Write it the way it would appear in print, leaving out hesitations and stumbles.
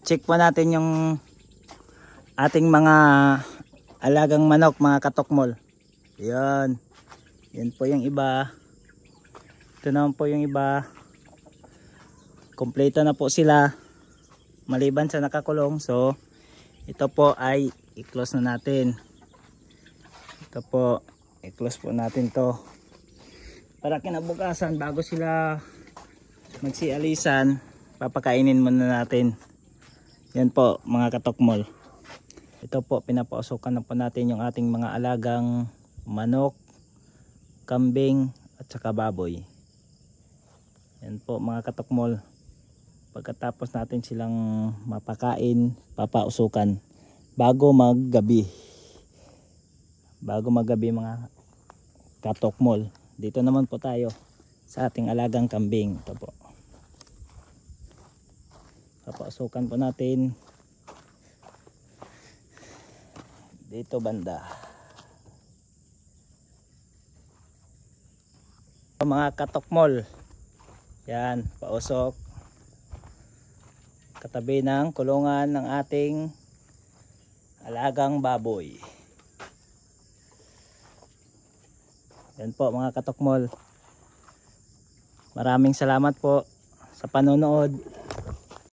check po natin yung ating mga alagang manok, mga katokmol. Yan. Yan po yung iba. Ito naman po yung iba. Kompleto na po sila. Maliban sa nakakulong. So, ito po ay i-close na natin. Ito po, i-close po natin to. Para kinabukasan, bago sila magsialisan, papakainin muna natin. Yan po mga katokmol. Ito po, pinapausukan na po natin yung ating mga alagang manok, kambing at saka baboy. Yan po mga katokmol. Pagkatapos natin silang mapakain, papausukan bago maggabi. Bago maggabi mga katokmol. Dito naman po tayo sa ating alagang kambing. Ito po. Papausukan po natin dito banda. Mga katokmol, yan, pausok katabi ng kulungan ng ating alagang baboy. Yan po mga katokmol, maraming salamat po sa panonood.